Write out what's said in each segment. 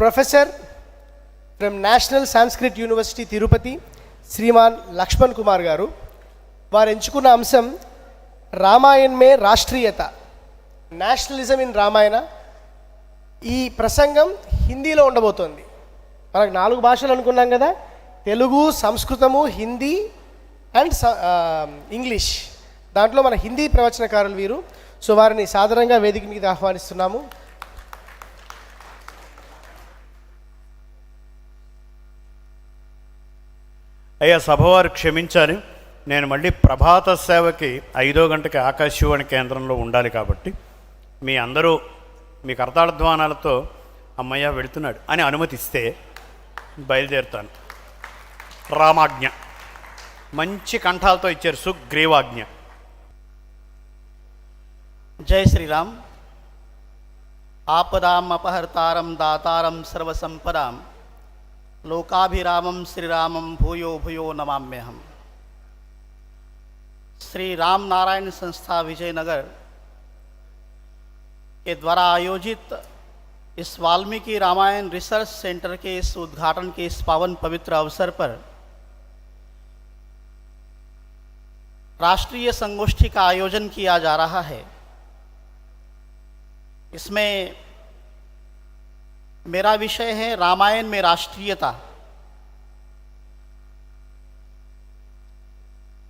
Professor from National Sanskrit University, Tirupati, श्रीमान लक्ष्मण कुमार गारू वाరు ఎంచుకున్న అంశం రామాయణ్ మే రాష్ట్రీయత, నేషనలిజం ఇన్ రామాయణ. ఈ ప్రసంగం హిందీలో ఉండబోతోంది. మనకు 4 భాషలు అనుకున్నాం కదా, తెలుగు, సంస్కృతము, హిందీ అండ్ ఇంగ్లీష్. దాంట్లో మన హిందీ ప్రవచనకారులు వీరు. సో వారిని సాదరంగా వేదిక మీద ఆహ్వానిస్తున్నాము. అయ్యా సభవారు క్షమించాలి, నేను మళ్ళీ ప్రభాత సేవకి 5వ గంటకి ఆకాశవాణి కేంద్రంలో ఉండాలి కాబట్టి మీ అందరూ మీ కర్తాళధ్వానాలతో అమ్మయ్య వెళుతున్నాడు అని అనుమతిస్తే బయలుదేరుతాను. రామాజ్ఞ మంచి కంఠాలతో ఇచ్చారు, సుగ్రీవాజ్ఞ. जय श्री राम. आपदाम अपहर्तारम दातारम सर्वसंपदाम लोकाभिरामम श्रीरामम भूयो भूयो नमाम्यहम्. श्री राम नारायण संस्था विजयनगर के द्वारा आयोजित इस वाल्मीकि रामायण रिसर्च सेंटर के इस उद्घाटन के इस पावन पवित्र अवसर पर राष्ट्रीय संगोष्ठी का आयोजन किया जा रहा है. इसमें मेरा विषय है रामायण में राष्ट्रीयता.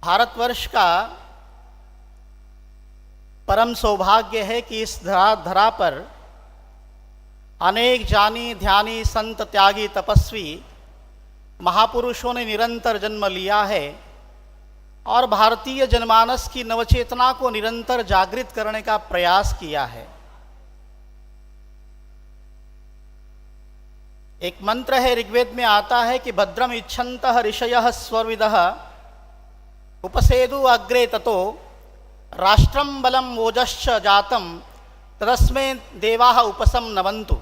भारतवर्ष का परम सौभाग्य है कि इस धरा पर अनेक जानी ध्यानी संत त्यागी तपस्वी महापुरुषों ने निरंतर जन्म लिया है और भारतीय जनमानस की नवचेतना को निरंतर जागृत करने का प्रयास किया है. एक मंत्र है, ऋग्वेद में आता है कि भद्रम इच्छन्तः ऋषयः स्वर्विदः उपसेदु अग्रे ततो राष्ट्रं बलं ओजश्च जातं तदस्मै देवाः उपसम नवन्तु.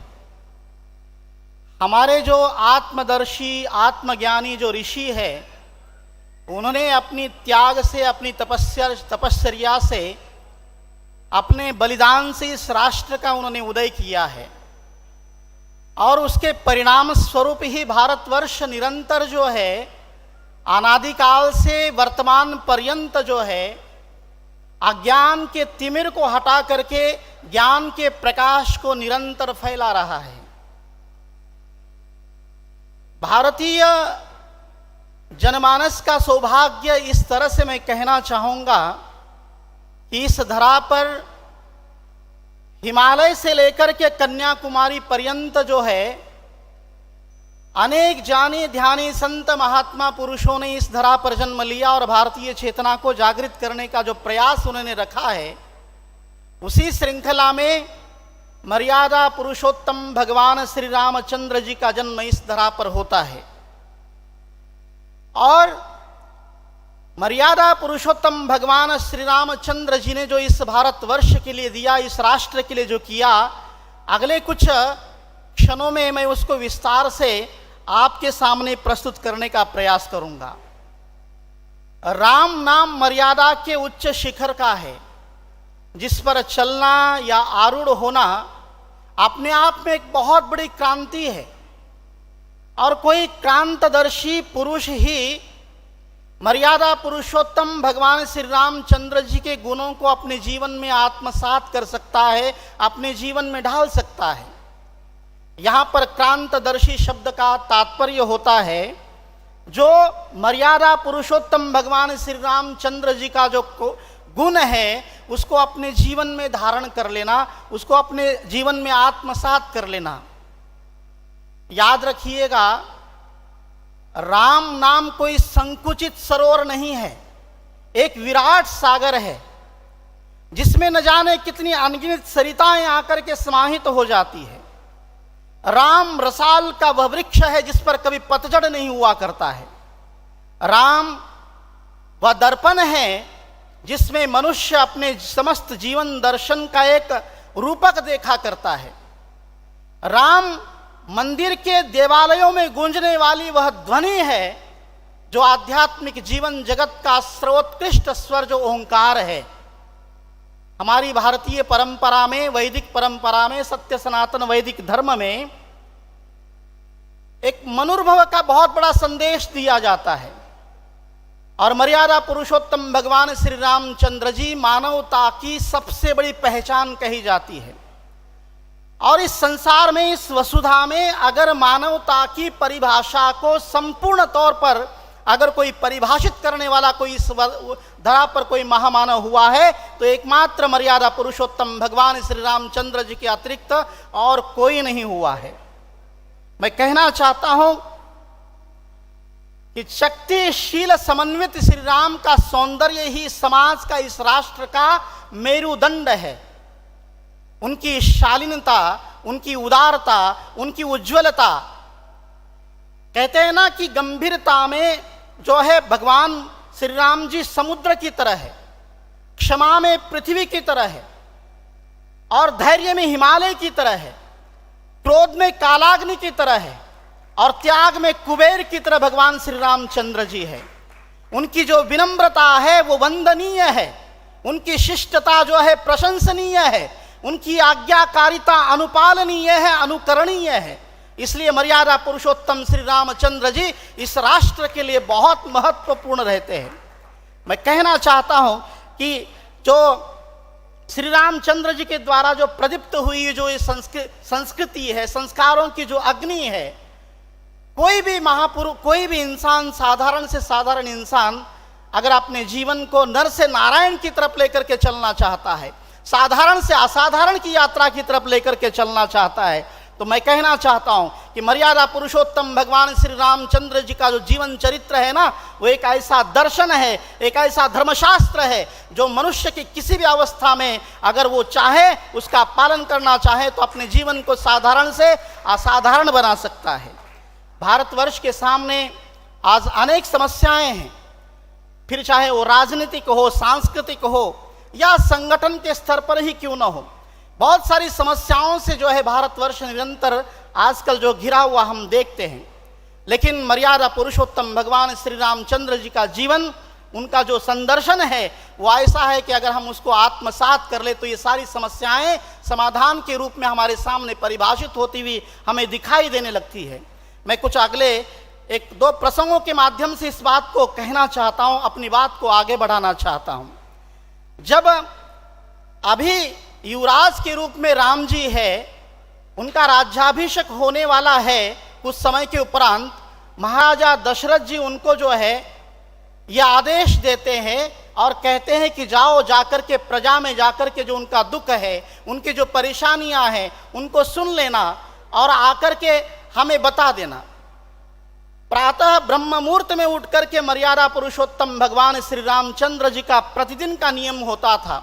हमारे जो आत्मदर्शी आत्मज्ञानी जो ऋषि है, उन्होंने अपनी त्याग से, अपनी तपश्चर्या से, अपने बलिदान से इस राष्ट्र का उन्होंने उदय किया है और उसके परिणाम स्वरूप ही भारतवर्ष निरंतर जो है अनादिकाल से वर्तमान पर्यंत जो है अज्ञान के तिमिर को हटा करके ज्ञान के प्रकाश को निरंतर फैला रहा है. भारतीय जनमानस का सौभाग्य इस तरह से मैं कहना चाहूँगा कि इस धरा पर हिमालय से लेकर के कन्याकुमारी पर्यंत जो है अनेक जानी ध्यानी संत महात्मा पुरुषों ने इस धरा पर जन्म लिया और भारतीय चेतना को जागृत करने का जो प्रयास उन्होंने रखा है, उसी श्रृंखला में मर्यादा पुरुषोत्तम भगवान श्री रामचंद्र जी का जन्म इस धरा पर होता है. और मर्यादा पुरुषोत्तम भगवान श्री रामचंद्र जी ने जो इस भारतवर्ष के लिए दिया, इस राष्ट्र के लिए जो किया, अगले कुछ क्षणों में मैं उसको विस्तार से आपके सामने प्रस्तुत करने का प्रयास करूंगा. राम नाम मर्यादा के उच्च शिखर का है, जिस पर चलना या आरूढ़ होना अपने आप में एक बहुत बड़ी क्रांति है और कोई क्रांतदर्शी पुरुष ही मर्यादा पुरुषोत्तम भगवान श्री रामचंद्र जी के गुणों को अपने जीवन में आत्मसात कर सकता है, अपने जीवन में ढाल सकता है. यहाँ पर क्रांतदर्शी शब्द का तात्पर्य होता है जो मर्यादा पुरुषोत्तम भगवान श्री रामचंद्र जी का जो गुण है उसको अपने जीवन में धारण कर लेना, उसको अपने जीवन में आत्मसात कर लेना. याद रखिएगा, राम नाम कोई संकुचित सरोवर नहीं है, एक विराट सागर है जिसमें न जाने कितनी अनगिनत सरिताएं आकर के समाहित हो जाती है. राम रसाल का वह वृक्ष है जिस पर कभी पतझड़ नहीं हुआ करता है. राम वह दर्पण है जिसमें मनुष्य अपने समस्त जीवन दर्शन का एक रूपक देखा करता है. राम मंदिर के देवालयों में गूंजने वाली वह ध्वनि है जो आध्यात्मिक जीवन जगत का सर्वोत्कृष्ट स्वर जो ओंकार है. हमारी भारतीय परंपरा में, वैदिक परंपरा में, सत्य सनातन वैदिक धर्म में एक मनुर्भव का बहुत बड़ा संदेश दिया जाता है। और मर्यादा पुरुषोत्तम भगवान श्री रामचंद्र जी मानवता की सबसे बड़ी पहचान कही जाती है। और इस संसार में, इस वसुधा में अगर मानवता की परिभाषा को संपूर्ण तौर पर अगर कोई परिभाषित करने वाला कोई इस धरा पर कोई महामानव हुआ है तो एकमात्र मर्यादा पुरुषोत्तम भगवान श्री रामचंद्र जी के अतिरिक्त और कोई नहीं हुआ है। मैं कहना चाहता हूं कि शक्तिशील समन्वित श्री राम का सौंदर्य ही समाज का, इस राष्ट्र का मेरुदंड है। उनकी शालीनता, उनकी उदारता, उनकी उज्ज्वलता, कहते हैं ना कि गंभीरता में जो है भगवान श्री राम जी समुद्र की तरह है, क्षमा में पृथ्वी की तरह है, और धैर्य में हिमालय की तरह है, क्रोध में कालाग्नि की तरह है, और त्याग में कुबेर की तरह भगवान श्री रामचंद्र जी है। उनकी जो विनम्रता है वो वंदनीय है, उनकी शिष्टता जो है प्रशंसनीय है, उनकी आज्ञाकारिता अनुपालनीय है, अनुकरणीय है। इसलिए मर्यादा पुरुषोत्तम श्री रामचंद्र जी इस राष्ट्र के लिए बहुत महत्वपूर्ण रहते हैं। मैं कहना चाहता हूं कि जो श्री रामचंद्र जी के द्वारा जो प्रदीप्त हुई जो ये संस्कृति है, संस्कारों की जो अग्नि है, कोई भी महापुरुष, कोई भी इंसान, साधारण से साधारण इंसान अगर अपने जीवन को नर से नारायण की तरफ लेकर के चलना चाहता है, साधारण से असाधारण की यात्रा की तरफ लेकर के चलना चाहता है, तो मैं कहना चाहता हूं कि मर्यादा पुरुषोत्तम भगवान श्री रामचंद्र जी का जो जीवन चरित्र है ना, वो एक ऐसा दर्शन है, एक ऐसा धर्मशास्त्र है जो मनुष्य की किसी भी अवस्था में अगर वो चाहे, उसका पालन करना चाहे तो अपने जीवन को साधारण से असाधारण बना सकता है। भारतवर्ष के सामने आज अनेक समस्याएं हैं, फिर चाहे वो राजनीतिक हो, सांस्कृतिक हो या संगठन के स्तर पर ही क्यों ना हो, बहुत सारी समस्याओं से जो है भारतवर्ष निरंतर आजकल जो घिरा हुआ हम देखते हैं। लेकिन मर्यादा पुरुषोत्तम भगवान श्री रामचंद्र जी का जीवन, उनका जो संदर्शन है वो ऐसा है कि अगर हम उसको आत्मसात कर ले तो ये सारी समस्याएं समाधान के रूप में हमारे सामने परिभाषित होती हुई हमें दिखाई देने लगती है। मैं कुछ अगले एक दो प्रसंगों के माध्यम से इस बात को कहना चाहता हूं, अपनी बात को आगे बढ़ाना चाहता हूं। जब अभी युवराज के रूप में राम जी है, उनका राज्याभिषेक होने वाला है, कुछ समय के उपरांत महाराजा दशरथ जी उनको जो है यह आदेश देते हैं और कहते हैं कि जाओ, जाकर के प्रजा में जाकर के जो उनका दुख है, उनकी जो परेशानियां हैं उनको सुन लेना और आकर के हमें बता देना। प्रातः ब्रह्म मुहूर्त में उठ करके मर्यादा पुरुषोत्तम भगवान श्री रामचंद्र जी का प्रतिदिन का नियम होता था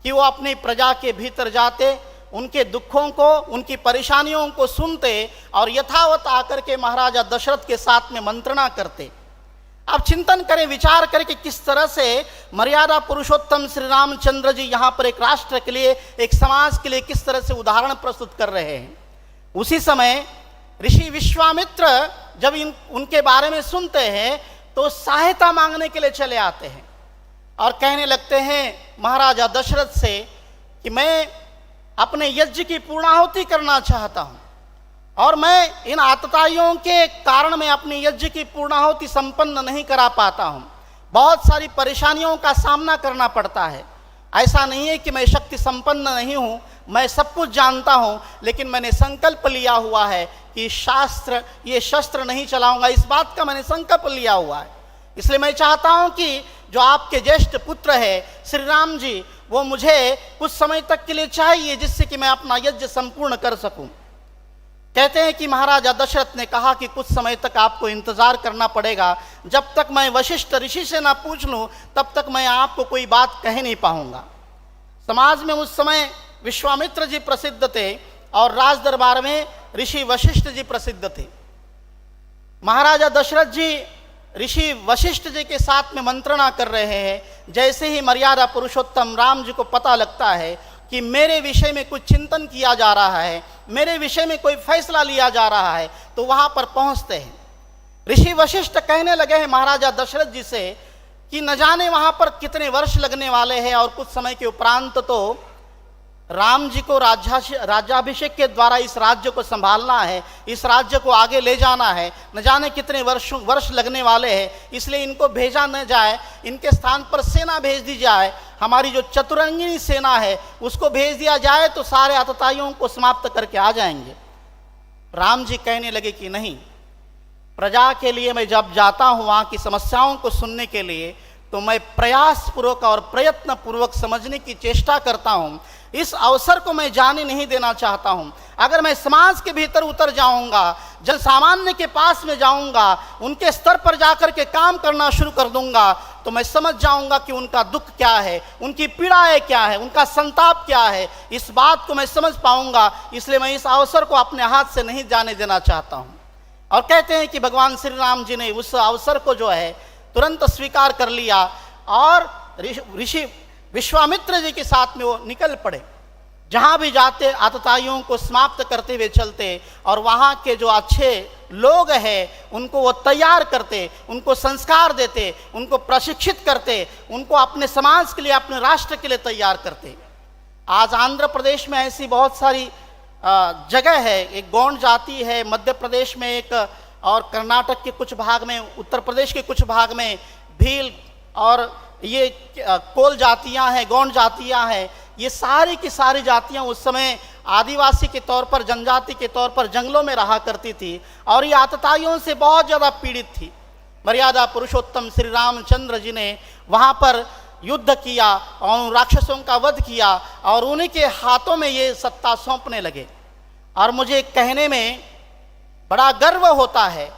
कि वो अपनी प्रजा के भीतर जाते, उनके दुखों को, उनकी परेशानियों को सुनते और यथावत आकर के महाराजा दशरथ के साथ में मंत्रणा करते। आप चिंतन करें, विचार करें कि किस तरह से मर्यादा पुरुषोत्तम श्री रामचंद्र जी यहाँ पर एक राष्ट्र के लिए, एक समाज के लिए किस तरह से उदाहरण प्रस्तुत कर रहे हैं। उसी समय ऋषि विश्वामित्र जब उनके बारे में सुनते हैं तो सहायता मांगने के लिए चले आते हैं और कहने लगते हैं महाराजा दशरथ से कि मैं अपने यज्ञ की पूर्णाहुति करना चाहता हूं और मैं इन आतताइयों के कारण मैं अपनी यज्ञ की पूर्णाहुति संपन्न नहीं करा पाता हूं। बहुत सारी परेशानियों का सामना करना पड़ता है। ऐसा नहीं है कि मैं शक्ति संपन्न नहीं हूं, मैं सब कुछ जानता हूं, लेकिन मैंने संकल्प लिया हुआ है कि ये शस्त्र नहीं चलाऊंगा, इस बात का मैंने संकल्प लिया हुआ है। इसलिए मैं चाहता हूं कि जो आपके ज्येष्ठ पुत्र है श्री राम जी, वो मुझे कुछ समय तक के लिए चाहिए जिससे कि मैं अपना यज्ञ संपूर्ण कर सकूं। कहते हैं कि महाराजा दशरथ ने कहा कि कुछ समय तक आपको इंतजार करना पड़ेगा, जब तक मैं वशिष्ठ ऋषि से ना पूछ लूं तब तक मैं आपको कोई बात कह नहीं पाऊंगा। समाज में उस समय विश्वामित्र जी प्रसिद्ध थे और राज दरबार में ऋषि वशिष्ठ जी प्रसिद्ध थे। महाराजा दशरथ जी ऋषि वशिष्ठ जी के साथ में मंत्रणा कर रहे हैं। जैसे ही मर्यादा पुरुषोत्तम राम जी को पता लगता है कि मेरे विषय में कुछ चिंतन किया जा रहा है, मेरे विषय में कोई फैसला लिया जा रहा है, तो वहां पर पहुंचते हैं। ऋषि वशिष्ठ कहने लगे हैं महाराजा दशरथ जी से कि न जाने वहां पर कितने वर्ष लगने वाले हैं और कुछ समय के उपरांत तो राम जी को राज्याभिषेक के द्वारा इस राज्य को संभालना है, इस राज्य को आगे ले जाना है, न जाने कितने वर्ष लगने वाले हैं, इसलिए इनको भेजा न जाए, इनके स्थान पर सेना भेज दी जाए, हमारी जो चतुरंगिनी सेना है उसको भेज दिया जाए तो सारे आतताइयों को समाप्त करके आ जाएंगे। राम जी कहने लगे कि नहीं, प्रजा के लिए मैं जब जाता हूँ वहाँ की समस्याओं को सुनने के लिए, तो मैं प्रयासपूर्वक और प्रयत्न पूर्वक समझने की चेष्टा करता हूँ। इस अवसर को मैं जाने नहीं देना चाहता हूँ। अगर मैं समाज के भीतर उतर जाऊँगा, जन सामान्य के पास में जाऊँगा, उनके स्तर पर जाकर के काम करना शुरू कर दूंगा, तो मैं समझ जाऊँगा कि उनका दुख क्या है, उनकी पीड़ाएँ क्या है, उनका संताप क्या है, इस बात को मैं समझ पाऊँगा। इसलिए मैं इस अवसर को अपने हाथ से नहीं जाने देना चाहता हूँ। और कहते हैं कि भगवान श्री राम जी ने उस अवसर को जो है तुरंत स्वीकार कर लिया और ऋषि विश्वामित्र जी के साथ में वो निकल पड़े। जहाँ भी जाते आतताइयों को समाप्त करते हुए चलते और वहाँ के जो अच्छे लोग हैं उनको वो तैयार करते, उनको संस्कार देते, उनको प्रशिक्षित करते, उनको अपने समाज के लिए, अपने राष्ट्र के लिए तैयार करते। आज आंध्र प्रदेश में ऐसी बहुत सारी जगह है, एक गौंड जाति है, मध्य प्रदेश में एक, और कर्नाटक के कुछ भाग में, उत्तर प्रदेश के कुछ भाग में भील और ये कोल जातियां हैं, गौंड जातियां हैं। ये सारी की सारी जातियां उस समय आदिवासी के तौर पर, जनजाति के तौर पर जंगलों में रहा करती थी और ये आतताइयों से बहुत ज़्यादा पीड़ित थी। मर्यादा पुरुषोत्तम श्री रामचंद्र जी ने वहाँ पर युद्ध किया और राक्षसों का वध किया और उन्हीं के हाथों में ये सत्ता सौंपने लगे। और मुझे कहने में बड़ा गर्व होता है,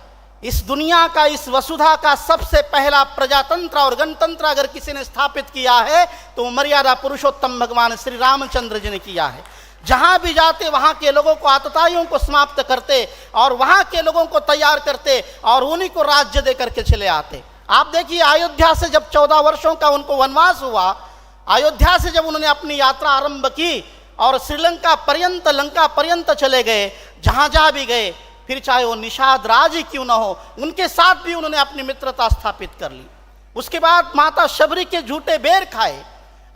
इस दुनिया का, इस वसुधा का सबसे पहला प्रजातंत्र और गणतंत्र अगर किसी ने स्थापित किया है तो मर्यादा पुरुषोत्तम भगवान श्री रामचंद्र जी ने किया है। जहाँ भी जाते वहाँ के लोगों को, आतताइयों को समाप्त करते और वहाँ के लोगों को तैयार करते और उन्हीं को राज्य दे करके चले आते। आप देखिए, अयोध्या से जब 14 वर्षों का उनको वनवास हुआ, अयोध्या से जब उन्होंने अपनी यात्रा आरंभ की और श्रीलंका पर्यंत, लंका पर्यंत चले गए, जहाँ जहाँ भी गए, फिर चाहे वो निषाद राज ही क्यों ना हो, उनके साथ भी उन्होंने अपनी मित्रता स्थापित कर ली। उसके बाद माता शबरी के झूठे बेर खाए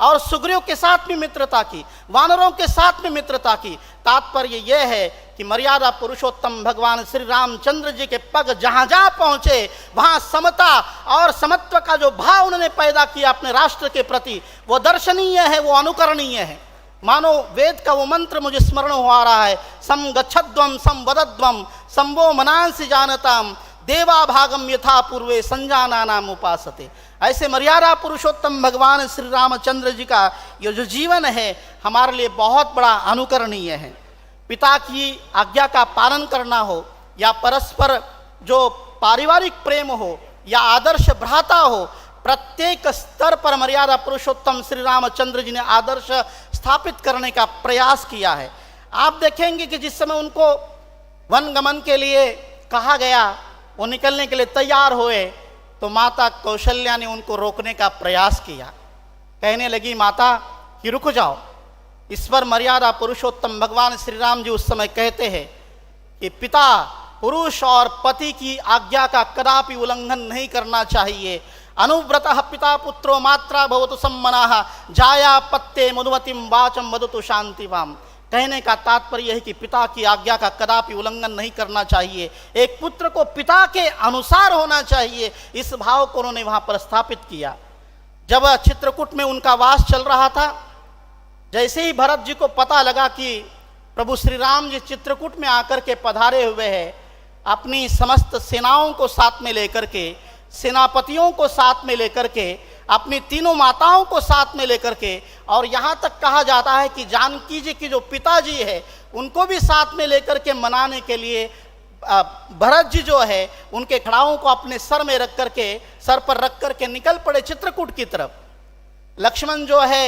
और सुग्रीव के साथ भी मित्रता की, वानरों के साथ भी मित्रता की। तात्पर्य यह है कि मर्यादा पुरुषोत्तम भगवान श्री रामचंद्र जी के पग जहाँ जहाँ पहुँचे वहाँ समता और समत्व का जो भाव उन्होंने पैदा किया अपने राष्ट्र के प्रति, वो दर्शनीय है, वो अनुकरणीय है। मानो वेद का वो मंत्र मुझे स्मरण हो आ रहा है, सम गच्छध्वम सम वदध्वम संभो मनांसि जानताम देवा भागम यथा पूर्वे संजाना नाम उपासते। ऐसे मर्यादा पुरुषोत्तम भगवान श्री रामचंद्र जी का ये जो जीवन है हमारे लिए बहुत बड़ा अनुकरणीय है। पिता की आज्ञा का पालन करना हो या परस्पर जो पारिवारिक प्रेम हो या आदर्श भ्राता हो, प्रत्येक स्तर पर मर्यादा पुरुषोत्तम श्री रामचंद्र जी ने आदर्श स्थापित करने का प्रयास किया है। आप देखेंगे कि जिस समय उनको वन गमन के लिए कहा गया, वो निकलने के लिए तैयार हुए, तो माता कौशल्या ने उनको रोकने का प्रयास किया। कहने लगी माता कि रुक जाओ। इस पर मर्यादा पुरुषोत्तम भगवान श्री राम जी उस समय कहते हैं कि पिता, पुरुष और पति की आज्ञा का कदापि उल्लंघन नहीं करना चाहिए। अनुव्रतः पिता पुत्रो मात्रा भवतु सम्मनाः जाया पत्ते मधुमतिम वाचम वदतु शांतिवाम। कहने का तात्पर्य है कि पिता की आज्ञा का कदापि उल्लंघन नहीं करना चाहिए, एक पुत्र को पिता के अनुसार होना चाहिए। इस भाव को उन्होंने वहाँ पर स्थापित किया। जब चित्रकूट में उनका वास चल रहा था, जैसे ही भरत जी को पता लगा कि प्रभु श्री राम जी चित्रकूट में आकर के पधारे हुए हैं, अपनी समस्त सेनाओं को साथ में लेकर के, सेनापतियों को साथ में लेकर के, अपनी तीनों माताओं को साथ में लेकर के, और यहाँ तक कहा जाता है कि जानकी जी की जो पिताजी है उनको भी साथ में लेकर के मनाने के लिए भरत जी जो है उनके खड़ाओं को अपने सर में रख करके, सर पर रख करके निकल पड़े चित्रकूट की तरफ। लक्ष्मण जो है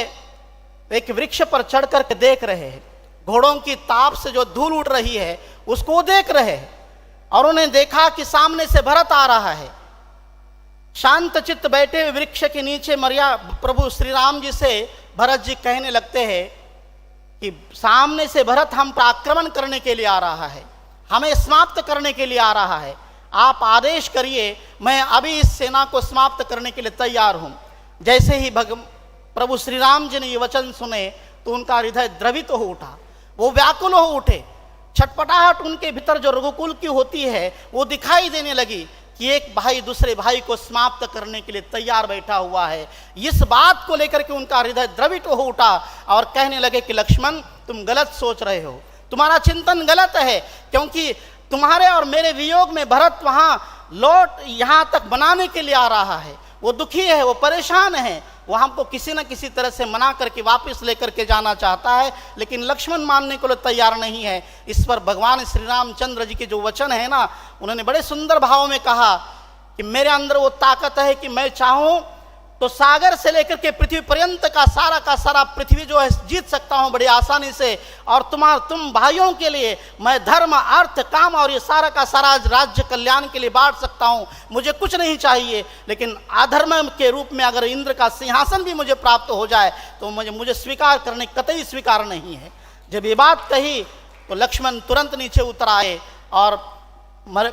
एक वृक्ष पर चढ़ करके देख रहे हैं, घोड़ों की ताप से जो धूल उड़ रही है उसको देख रहे हैं, और उन्हें देखा कि सामने से भरत आ रहा है। शांत चित्त बैठे हुए वृक्ष के नीचे प्रभु श्री राम जी से भरत जी कहने लगते हैं कि सामने से भरत हम पर आक्रमण करने के लिए आ रहा है, हमें समाप्त करने के लिए आ रहा है, आप आदेश करिए, मैं अभी इस सेना को समाप्त करने के लिए तैयार हूँ। जैसे ही प्रभु श्री राम जी ने ये वचन सुने तो उनका हृदय द्रवित हो उठा, वो व्याकुल हो उठे। छटपटाहट उनके भीतर जो रघुकुल की होती है वो दिखाई देने लगी कि एक भाई दूसरे भाई को समाप्त करने के लिए तैयार बैठा हुआ है। इस बात को लेकर के उनका हृदय द्रवित हो उठा और कहने लगे कि लक्ष्मण, तुम गलत सोच रहे हो, तुम्हारा चिंतन गलत है, क्योंकि तुम्हारे और मेरे वियोग में भरत वहां लौट यहां तक बनाने के लिए आ रहा है। वो दुखी है, वो परेशान है, वो हमको किसी न किसी तरह से मना करके वापस लेकर के जाना चाहता है, लेकिन लक्ष्मण मानने को तैयार नहीं है। इस पर भगवान श्री रामचंद्र जी के जो वचन है ना, उन्होंने बड़े सुंदर भाव में कहा कि मेरे अंदर वो ताकत है कि मैं चाहूं तो सागर से लेकर के पृथ्वी पर्यंत का सारा पृथ्वी जो है जीत सकता हूं बड़ी आसानी से, और तुम भाइयों के लिए मैं धर्म अर्थ काम और ये सारा का सारा राज्य कल्याण के लिए बांट सकता हूं। मुझे कुछ नहीं चाहिए, लेकिन अधर्म के रूप में अगर इंद्र का सिंहासन भी मुझे प्राप्त हो जाए तो मुझे स्वीकार करने कतई स्वीकार नहीं है। जब ये बात कही तो लक्ष्मण तुरंत नीचे उतर आए और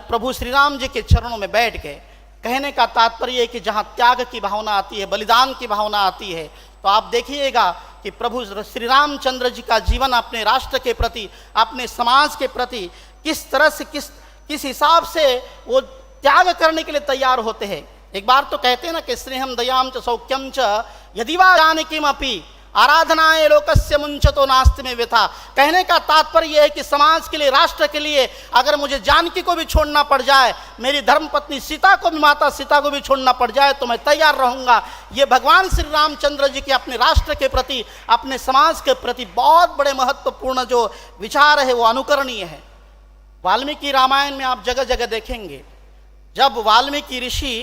प्रभु श्री राम जी के चरणों में बैठ गए। कहने का तात्पर्य है कि जहाँ त्याग की भावना आती है, बलिदान की भावना आती है, तो आप देखिएगा कि प्रभु श्री रामचंद्र जी का जीवन अपने राष्ट्र के प्रति, अपने समाज के प्रति किस तरह से किस हिसाब से वो त्याग करने के लिए तैयार होते हैं। एक बार तो कहते हैं ना कि स्नेहम दयाम च सौख्यम च यदि वा जानकीमपि आराधनाए लोकस्य मुंचतो नास्ति में व्यथा। कहने का तात्पर्य यह है कि समाज के लिए, राष्ट्र के लिए अगर मुझे जानकी को भी छोड़ना पड़ जाए, मेरी धर्मपत्नी सीता को भी, माता सीता को भी छोड़ना पड़ जाए, तो मैं तैयार रहूंगा। ये भगवान श्री रामचंद्र जी के अपने राष्ट्र के प्रति, अपने समाज के प्रति बहुत बड़े महत्वपूर्ण जो विचार है वो अनुकरणीय है। वाल्मीकि रामायण में आप जगह जगह देखेंगे, जब वाल्मीकि ऋषि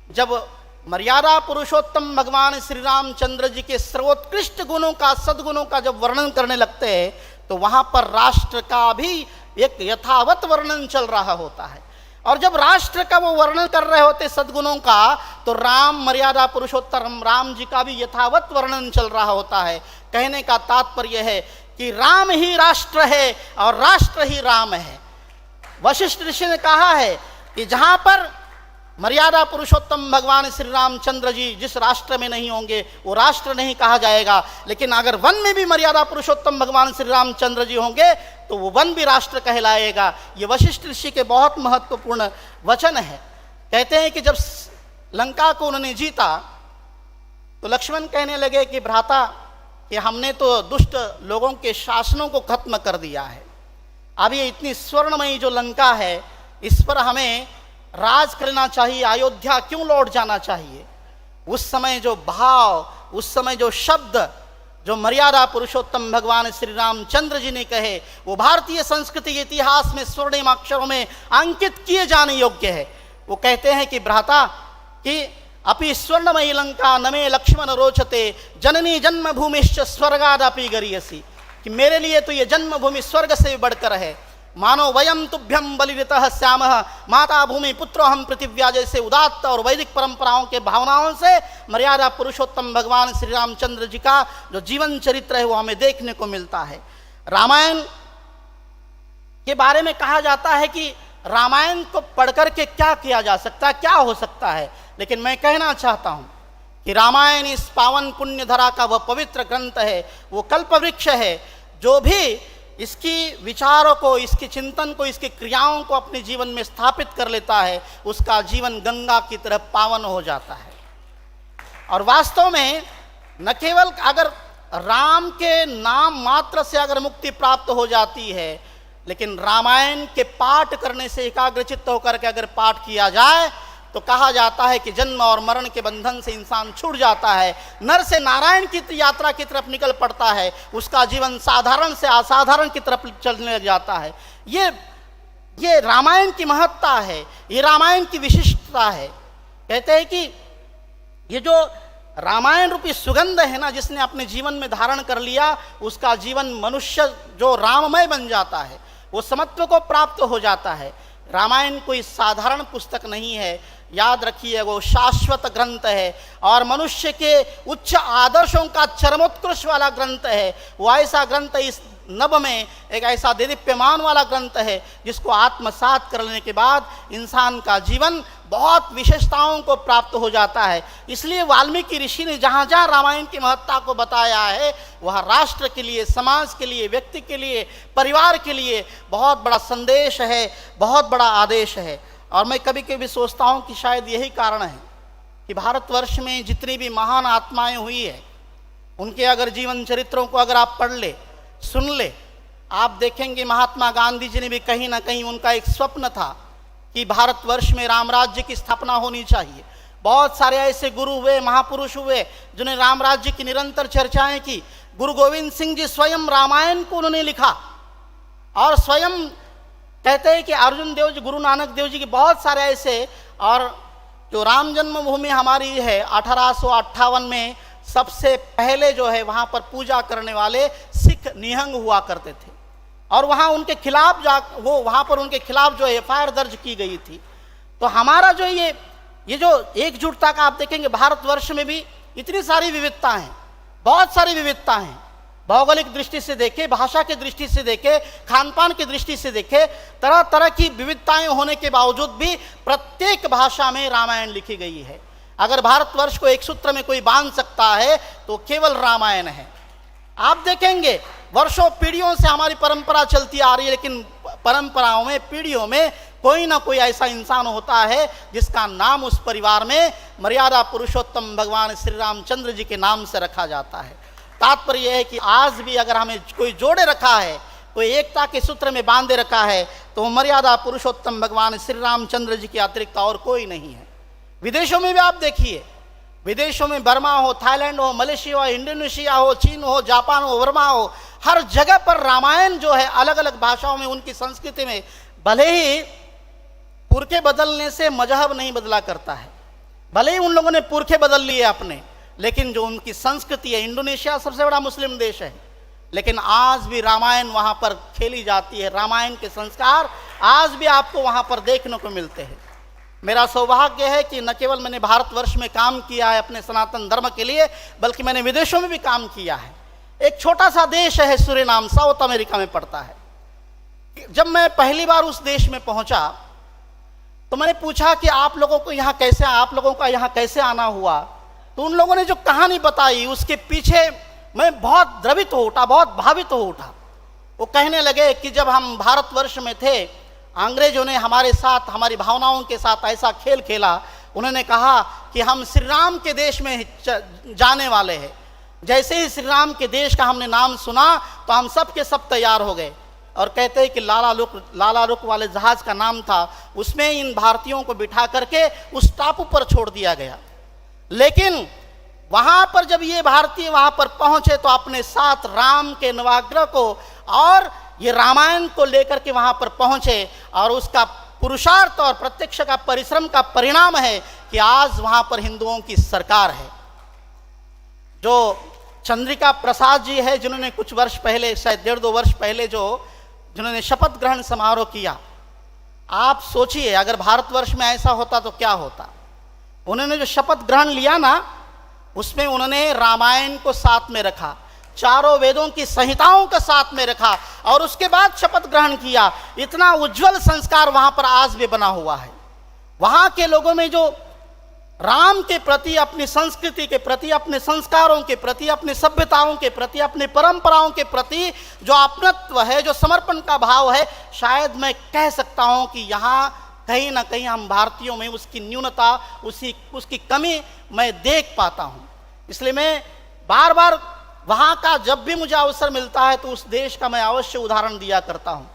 जब मर्यादा पुरुषोत्तम भगवान श्री रामचंद्र जी के सर्वोत्कृष्ट गुणों का, सद्गुणों का जब वर्णन करने लगते हैं, तो वहां पर राष्ट्र का भी एक यथावत वर्णन चल रहा होता है। और जब राष्ट्र का वो वर्णन कर रहे होते सद्गुणों का, तो राम, मर्यादा पुरुषोत्तम राम जी का भी यथावत वर्णन चल रहा होता है। कहने का तात्पर्य है कि राम ही राष्ट्र है और राष्ट्र ही राम है। वशिष्ठ ऋषि ने कहा है कि जहां पर मर्यादा पुरुषोत्तम भगवान श्री रामचंद्र जी जिस राष्ट्र में नहीं होंगे वो राष्ट्र नहीं कहा जाएगा, लेकिन अगर वन में भी मर्यादा पुरुषोत्तम भगवान श्री रामचंद्र जी होंगे तो वो वन भी राष्ट्र कहलाएगा। ये वशिष्ठ ऋषि के बहुत महत्वपूर्ण वचन है। कहते हैं कि जब लंका को उन्होंने जीता तो लक्ष्मण कहने लगे कि भ्राता, कि हमने तो दुष्ट लोगों के शासनों को खत्म कर दिया है, अब ये इतनी स्वर्णमयी जो लंका है इस पर हमें राज करना चाहिए, अयोध्या क्यों लौट जाना चाहिए। उस समय जो भाव, उस समय जो शब्द जो मर्यादा पुरुषोत्तम भगवान श्री रामचंद्र जी ने कहे, वो भारतीय संस्कृति के इतिहास में स्वर्णिम अक्षरों में अंकित किए जाने योग्य है। वो कहते हैं कि भ्राता, कि अपि स्वर्णमयी लंका नमे लक्ष्मण रोचते जननी जन्मभूमिश्च स्वर्गादपि गरीयसी, कि मेरे लिए तो ये जन्मभूमि स्वर्ग से भी बढ़कर है। मानो वयम तुभ्यम बलिरितः श्यामः माता भूमि पुत्रो हम पृथिव्या, जैसे उदात्त और वैदिक परंपराओं के भावनाओं से मर्यादा पुरुषोत्तम भगवान श्री रामचंद्र जी का जो जीवन चरित्र है वो हमें देखने को मिलता है। रामायण के बारे में कहा जाता है कि रामायण को पढ़कर के क्या किया जा सकता है, क्या हो सकता है, लेकिन मैं कहना चाहता हूं कि रामायण इस पावन पुण्य धरा का वह पवित्र ग्रंथ है, वो कल्प वृक्ष है। जो भी इसकी विचारों को, इसके चिंतन को, इसकी क्रियाओं को अपने जीवन में स्थापित कर लेता है, उसका जीवन गंगा की तरह पावन हो जाता है। और वास्तव में न केवल अगर राम के नाम मात्र से अगर मुक्ति प्राप्त हो जाती है, लेकिन रामायण के पाठ करने से एकाग्रचित्त होकर के अगर पाठ किया जाए तो कहा जाता है कि जन्म और मरण के बंधन से इंसान छूट जाता है, नर से नारायण की यात्रा की तरफ निकल पड़ता है, उसका जीवन साधारण से असाधारण की तरफ चलने लग जाता है। ये रामायण की महत्ता है, ये रामायण की विशिष्टता है। कहते हैं कि ये जो रामायण रूपी सुगंध है ना, जिसने अपने जीवन में धारण कर लिया, उसका जीवन मनुष्य जो राममय बन जाता है, वो समत्व को प्राप्त हो जाता है। रामायण कोई साधारण पुस्तक नहीं है, याद रखिए, वो शाश्वत ग्रंथ है और मनुष्य के उच्च आदर्शों का चरमोत्कृष्ट वाला ग्रंथ है। वो ऐसा ग्रंथ इस नभ में एक ऐसा देदीप्यमान वाला ग्रंथ है जिसको आत्मसात कर लेने के बाद इंसान का जीवन बहुत विशेषताओं को प्राप्त हो जाता है। इसलिए वाल्मीकि ऋषि ने जहाँ जहाँ रामायण की महत्ता को बताया है वह राष्ट्र के लिए, समाज के लिए, व्यक्ति के लिए, परिवार के लिए बहुत बड़ा संदेश है, बहुत बड़ा आदेश है। और मैं कभी कभी सोचता हूँ कि शायद यही कारण है कि भारतवर्ष में जितनी भी महान आत्माएं हुई है उनके अगर जीवन चरित्रों को अगर आप पढ़ ले, सुन ले, आप देखेंगे महात्मा गांधी जी ने भी कहीं ना कहीं उनका एक स्वप्न था कि भारतवर्ष में राम राज्य की स्थापना होनी चाहिए। बहुत सारे ऐसे गुरु हुए, महापुरुष हुए जिन्होंने राम राज्य की निरंतर चर्चाएं की। गुरु गोविंद सिंह जी स्वयं रामायण को उन्होंने लिखा और स्वयं कहते हैं कि अर्जुन देव जी, गुरु नानक देव जी के बहुत सारे ऐसे, और जो राम जन्मभूमि हमारी है 1858 में सबसे पहले जो है वहाँ पर पूजा करने वाले सिख निहंग हुआ करते थे और वहाँ उनके खिलाफ वहाँ पर उनके खिलाफ जो एफआईआर दर्ज की गई थी। तो हमारा जो ये जो एकजुटता का आप देखेंगे भारतवर्ष में भी इतनी सारी विविधता हैं, बहुत सारी विविधता हैं। भौगोलिक दृष्टि से देखे, भाषा की दृष्टि से देखे, खान पान की दृष्टि से देखे, तरह तरह की विविधताएं होने के बावजूद भी प्रत्येक भाषा में रामायण लिखी गई है। अगर भारतवर्ष को एक सूत्र में कोई बांध सकता है तो केवल रामायण है। आप देखेंगे वर्षों पीढ़ियों से हमारी परंपरा चलती आ रही है, लेकिन परंपराओं में, पीढ़ियों में कोई ना कोई ऐसा इंसान होता है जिसका नाम उस परिवार में मर्यादा पुरुषोत्तम भगवान श्री रामचंद्र जी के नाम से रखा जाता है। तात्पर्य यह है कि आज भी अगर हमें कोई जोड़े रखा है, कोई एकता के सूत्र में बांधे रखा है, तो मर्यादा पुरुषोत्तम भगवान श्री रामचंद्र जी के अतिरिक्त और कोई नहीं है। विदेशों में भी आप देखिए, विदेशों में बर्मा हो, थाईलैंड हो, मलेशिया हो, इंडोनेशिया हो, चीन हो, जापान हो, वर्मा हो, हर जगह पर रामायण जो है अलग अलग भाषाओं में, उनकी संस्कृति में, भले ही पुरखे बदलने से मजहब नहीं बदला करता है, भले ही उन लोगों ने पुरखे बदल लिए अपने, लेकिन जो उनकी संस्कृति है, इंडोनेशिया सबसे बड़ा मुस्लिम देश है, लेकिन आज भी रामायण वहाँ पर खेली जाती है। रामायण के संस्कार आज भी आपको वहाँ पर देखने को मिलते हैं। मेरा सौभाग्य है कि न केवल मैंने भारतवर्ष में काम किया है अपने सनातन धर्म के लिए, बल्कि मैंने विदेशों में भी काम किया है। एक छोटा सा देश है सूरीनाम, साउथ अमेरिका में पड़ता है। जब मैं पहली बार उस देश में पहुंचा तो मैंने पूछा कि आप लोगों का यहाँ कैसे आना हुआ। तो उन लोगों ने जो कहानी बताई उसके पीछे मैं बहुत द्रवित हो उठा, बहुत भावित हो उठा। वो कहने लगे कि जब हम भारतवर्ष में थे, अंग्रेजों ने हमारे साथ, हमारी भावनाओं के साथ ऐसा खेल खेला। उन्होंने कहा कि हम श्री राम के देश में जाने वाले हैं। जैसे ही श्री राम के देश का हमने नाम सुना तो हम सब के सब तैयार हो गए और कहते हैं कि लाला रुख वाले जहाज का नाम था, उसमें इन भारतीयों को बिठा करके उस टापू पर छोड़ दिया गया। लेकिन वहां पर जब ये भारतीय वहां पर पहुंचे तो अपने साथ राम के नवाग्रह को और ये रामायण को लेकर के वहां पर पहुंचे, और उसका पुरुषार्थ और प्रत्यक्ष का परिश्रम का परिणाम है कि आज वहां पर हिंदुओं की सरकार है। जो चंद्रिका प्रसाद जी है, जिन्होंने कुछ वर्ष पहले, शायद 1.5-2 वर्ष पहले जिन्होंने शपथ ग्रहण समारोह किया, आप सोचिए अगर भारतवर्ष में ऐसा होता तो क्या होता। उन्होंने जो शपथ ग्रहण लिया ना, उसमें उन्होंने रामायण को साथ में रखा, चारों वेदों की संहिताओं को साथ में रखा और उसके बाद शपथ ग्रहण किया। इतना उज्जवल संस्कार वहां पर आज भी बना हुआ है। वहां के लोगों में जो राम के प्रति, अपनी संस्कृति के प्रति, अपने संस्कारों के प्रति, अपनी सभ्यताओं के प्रति, अपनी परंपराओं के प्रति जो अपनत्व है, जो समर्पण का भाव है, शायद मैं कह सकता हूं कि यहाँ कहीं ना कहीं हम भारतीयों में उसकी न्यूनता, उसकी कमी मैं देख पाता हूं। इसलिए मैं बार बार वहाँ का जब भी मुझे अवसर मिलता है तो उस देश का मैं अवश्य उदाहरण दिया करता हूँ।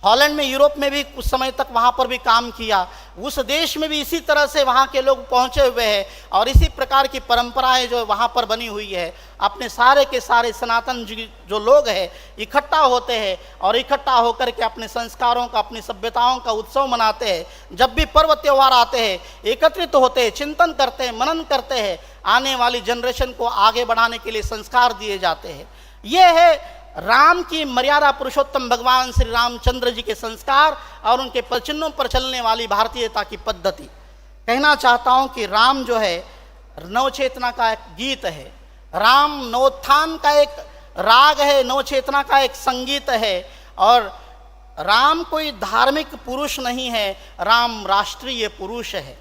हॉलैंड में, यूरोप में भी कुछ समय तक वहाँ पर भी काम किया। उस देश में भी इसी तरह से वहाँ के लोग पहुँचे हुए हैं और इसी प्रकार की परंपराएं जो वहाँ पर बनी हुई है। अपने सारे के सारे सनातन जो लोग हैं इकट्ठा होते हैं और इकट्ठा होकर के अपने संस्कारों का, अपनी सभ्यताओं का उत्सव मनाते हैं। जब भी पर्व त्यौहार आते हैं एकत्रित होते हैं, चिंतन करते हैं, मनन करते हैं, आने वाली जनरेशन को आगे बढ़ाने के लिए संस्कार दिए जाते हैं। ये है राम की मर्यादा पुरुषोत्तम भगवान श्री रामचंद्र जी के संस्कार और उनके प्रचिन्हों पर चलने वाली भारतीयता की पद्धति। कहना चाहता हूं कि राम जो है नवचेतना का एक गीत है, राम नवोत्थान का एक राग है, नव चेतना का एक संगीत है। और राम कोई धार्मिक पुरुष नहीं है, राम राष्ट्रीय पुरुष है।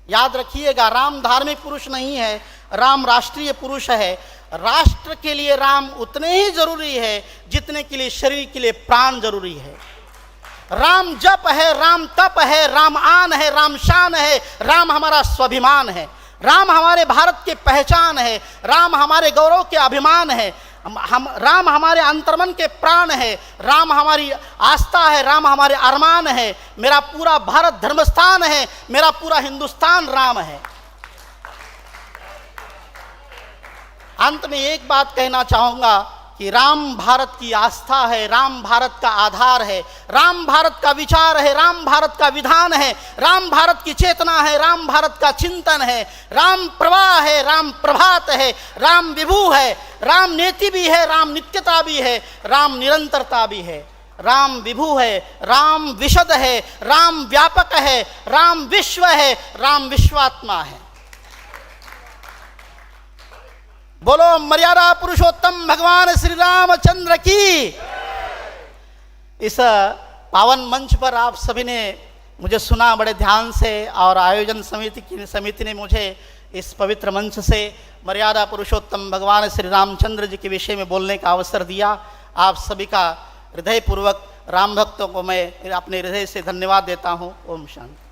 याद रखिएगा, राम धार्मिक पुरुष नहीं है, राम राष्ट्रीय पुरुष है। राष्ट्र के लिए राम उतने ही जरूरी है जितने के लिए शरीर के लिए प्राण जरूरी है। राम जप है, राम तप है, राम आन है, राम शान है, राम हमारा स्वाभिमान है, राम हमारे भारत की पहचान है, राम हमारे गौरव के अभिमान है, राम हमारे अंतर्मन के प्राण है, राम हमारी आस्था है, राम हमारे अरमान है। मेरा पूरा भारत धर्मस्थान है, मेरा पूरा हिंदुस्तान राम है। अंत में एक बात कहना चाहूंगा कि राम भारत की आस्था है, राम भारत का आधार है, राम भारत का विचार है, राम भारत का विधान है, राम भारत की चेतना है, राम भारत का चिंतन है, राम प्रवाह है, राम प्रभात है, राम विभू है, राम नेति भी है, राम नित्यता भी है, राम निरंतरता भी है। राम विभू है, राम विशद है, राम व्यापक है, राम विश्व है, राम विश्वात्मा है। बोलो मर्यादा पुरुषोत्तम भगवान श्री रामचंद्र की। इस पावन मंच पर आप सभी ने मुझे सुना बड़े ध्यान से, और आयोजन समिति ने मुझे इस पवित्र मंच से मर्यादा पुरुषोत्तम भगवान श्री रामचंद्र जी के विषय में बोलने का अवसर दिया। आप सभी का हृदयपूर्वक राम भक्तों को मैं अपने हृदय से धन्यवाद देता हूँ। Om Shanti.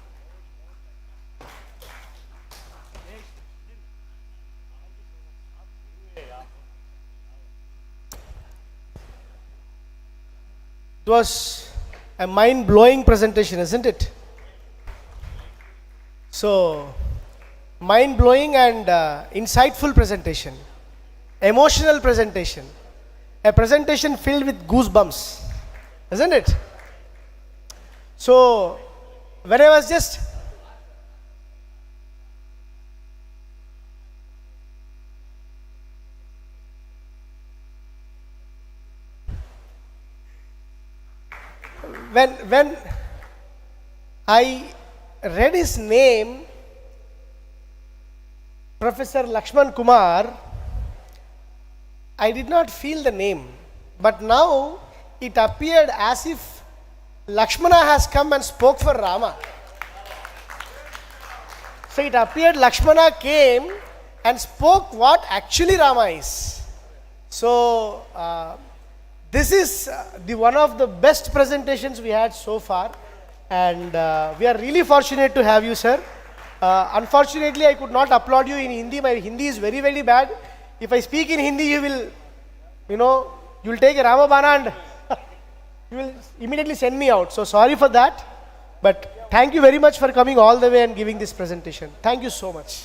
It was a mind-blowing presentation, isn't it? So, mind-blowing and insightful presentation, emotional presentation, a presentation filled with goosebumps, isn't it? So, when I was just when I read his name, Professor Lakshman Kumar, I did not feel the name, but now it appeared as if Lakshmana has come and spoke for Rama. So it appeared Lakshmana came and spoke what actually Rama is. So this is the one of the best presentations we had so far, and we are really fortunate to have you, sir. Unfortunately, I could not applaud you in Hindi. My Hindi is very, very bad. If I speak in Hindi, you will take a Ramabana and you will immediately send me out. So sorry for that. But thank you very much for coming all the way and giving this presentation. Thank you so much.